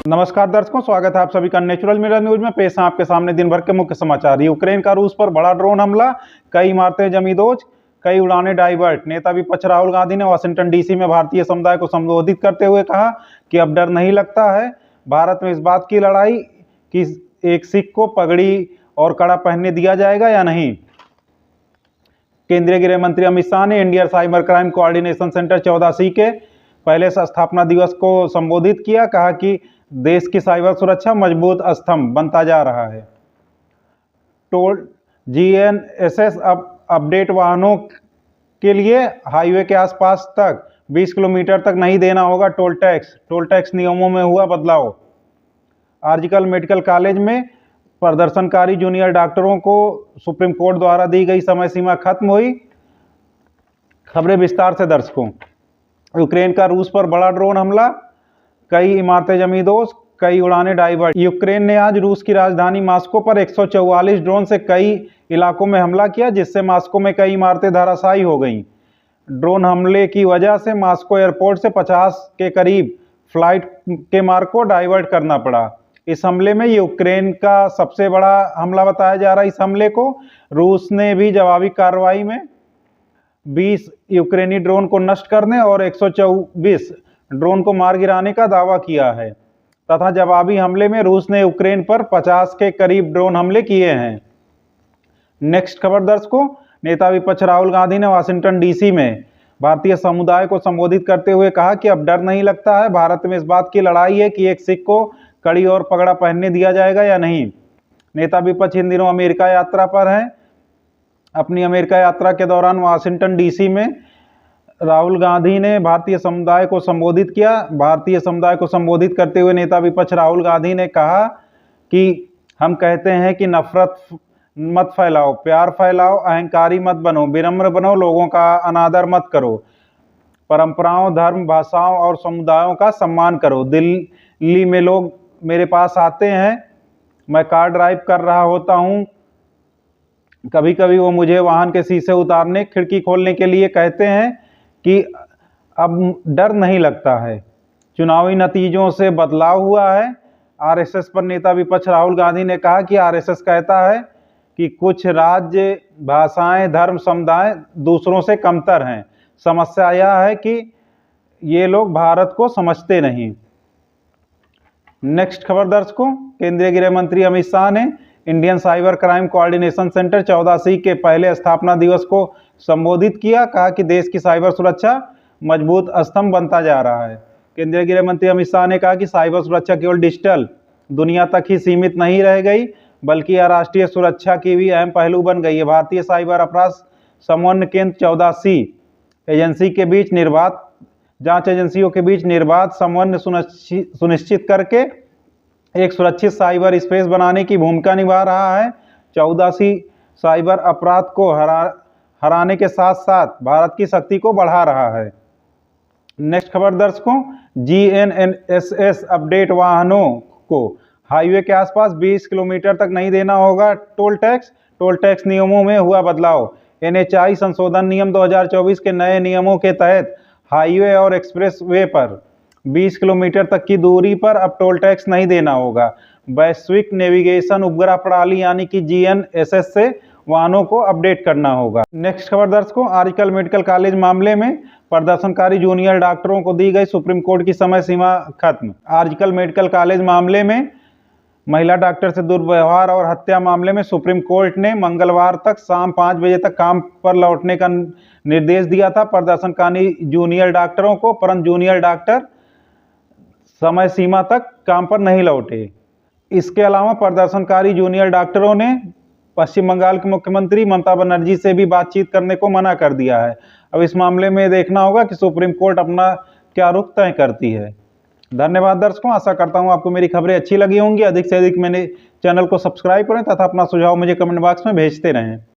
नमस्कार दर्शकों, स्वागत है आप सभी का नेचुरल मिरर न्यूज में। पेश है आपके सामने दिन भर के मुख्य समाचार। यूक्रेन का रूस पर बड़ा ड्रोन हमला, कई इमारतें जमी दोज, कई उड़ानें डाइवर्ट। नेता विपक्ष राहुल गांधी ने वाशिंगटन डीसी में भारतीय समुदाय को संबोधित करते हुए कहा कि अब डर नहीं लगता है। भारत में इस बात की लड़ाई कि एक सिख को पगड़ी और कड़ा पहनने दिया जाएगा या नहीं। केंद्रीय गृह मंत्री अमित शाह ने Indian cyber crime coordination centre 14C के पहले स्थापना दिवस को संबोधित किया। कहा कि देश की साइबर सुरक्षा मजबूत स्तंभ बनता जा रहा है। टोल GNSS अपडेट वाहनों के लिए हाईवे के आसपास तक 20 किलोमीटर तक नहीं देना होगा टोल टैक्स नियमों में हुआ बदलाव। आरजीकर मेडिकल कॉलेज में प्रदर्शनकारी जूनियर डॉक्टरों को सुप्रीम कोर्ट द्वारा दी गई समय सीमा खत्म हुई। खबरें विस्तार से दर्शकों। यूक्रेन का रूस पर बड़ा ड्रोन हमला, कई इमारतें जमी दोज, कई उड़ानें डाइवर्ट। यूक्रेन ने आज रूस की राजधानी मॉस्को पर 144 ड्रोन से कई इलाकों में हमला किया, जिससे मॉस्को में कई इमारतें धराशायी हो गईं। ड्रोन हमले की वजह से मॉस्को एयरपोर्ट से 50 के करीब फ्लाइट के मार्ग को डाइवर्ट करना पड़ा। इस हमले में यूक्रेन का सबसे बड़ा हमला बताया जा रहा है। इस हमले को रूस ने भी जवाबी कार्रवाई में 20 यूक्रेनी ड्रोन को नष्ट करने और 124 ड्रोन को मार गिराने का दावा किया है तथा जवाबी हमले में रूस ने यूक्रेन पर 50 के करीब ड्रोन हमले किए हैं। नेक्स्ट खबर दर्शकों। नेता विपक्ष राहुल गांधी ने वाशिंगटन डीसी में भारतीय समुदाय को संबोधित करते हुए कहा कि अब डर नहीं लगता है। भारत में इस बात की लड़ाई है कि एक सिख को कड़ी और पगड़ा पहनने दिया जाएगा या नहीं। नेता विपक्ष इन दिनों अमेरिका यात्रा पर हैं। अपनी अमेरिका यात्रा के दौरान वाशिंगटन डीसी में राहुल गांधी ने भारतीय समुदाय को संबोधित किया। भारतीय समुदाय को संबोधित करते हुए नेता विपक्ष राहुल गांधी ने कहा कि हम कहते हैं कि नफरत मत फैलाओ, प्यार फैलाओ, अहंकारी मत बनो, विनम्र बनो, लोगों का अनादर मत करो, परंपराओं, धर्म, भाषाओं और समुदायों का सम्मान करो। दिल्ली में लोग मेरे पास आते हैं, मैं कार ड्राइव कर रहा होता हूँ, कभी कभी वो मुझे वाहन के शीशे उतारने, खिड़की खोलने के लिए कहते हैं कि अब डर नहीं लगता है। चुनावी नतीजों से बदलाव हुआ है। आरएसएस पर नेता विपक्ष राहुल गांधी ने कहा कि आरएसएस कहता है कि कुछ राज्य, भाषाएं, धर्म, समुदाय दूसरों से कमतर हैं। समस्या यह है कि ये लोग भारत को समझते नहीं। नेक्स्ट खबर दर्शकों। केंद्रीय गृह मंत्री अमित शाह ने Indian cyber crime coordination centre 14C के पहले स्थापना दिवस को संबोधित किया। कहा कि देश की साइबर सुरक्षा मजबूत स्तंभ बनता जा रहा है। केंद्रीय गृह मंत्री अमित शाह ने कहा कि साइबर सुरक्षा केवल डिजिटल दुनिया तक ही सीमित नहीं रह गई, बल्कि यह राष्ट्रीय सुरक्षा की भी अहम पहलू बन गई है। भारतीय साइबर अपराध समन्वय केंद्र 14C एजेंसी के बीच जांच एजेंसियों के बीच निर्बाध समन्वय सुनिश्चित करके एक सुरक्षित साइबर स्पेस बनाने की भूमिका निभा रहा है। 14C साइबर अपराध को हराने के साथ साथ भारत की शक्ति को बढ़ा रहा है। नेक्स्ट खबर दर्शकों। GNSS अपडेट वाहनों को हाईवे के आसपास 20 किलोमीटर तक नहीं देना होगा टोल टैक्स नियमों में हुआ बदलाव। NHAI संशोधन नियम 2024 के नए नियमों के तहत हाईवे और एक्सप्रेस वे पर 20 किलोमीटर तक की दूरी पर अब टोल टैक्स नहीं देना होगा। वैश्विक नेविगेशन उपग्रह प्रणाली यानी कि GNSS से वाहनों को अपडेट करना होगा। नेक्स्ट खबर दर्शकों। आरजीकर मेडिकल कॉलेज मामले में प्रदर्शनकारी जूनियर डॉक्टरों को दी गई सुप्रीम कोर्ट की समय सीमा खत्म। आरजीकर मेडिकल कॉलेज मामले में महिला डॉक्टर से दुर्व्यवहार और हत्या मामले में सुप्रीम कोर्ट ने मंगलवार तक शाम 5 बजे तक काम पर लौटने का निर्देश दिया था प्रदर्शनकारी जूनियर डॉक्टरों को, परंतु जूनियर डॉक्टर समय सीमा तक काम पर नहीं लौटे। इसके अलावा प्रदर्शनकारी जूनियर डॉक्टरों ने पश्चिम बंगाल के मुख्यमंत्री ममता बनर्जी से भी बातचीत करने को मना कर दिया है। अब इस मामले में देखना होगा कि सुप्रीम कोर्ट अपना क्या रुख तय करती है। धन्यवाद दर्शकों। आशा करता हूं आपको मेरी खबरें अच्छी लगी होंगी। अधिक से अधिक मेरे चैनल को सब्सक्राइब करें तथा अपना सुझाव मुझे कमेंट बॉक्स में भेजते रहें।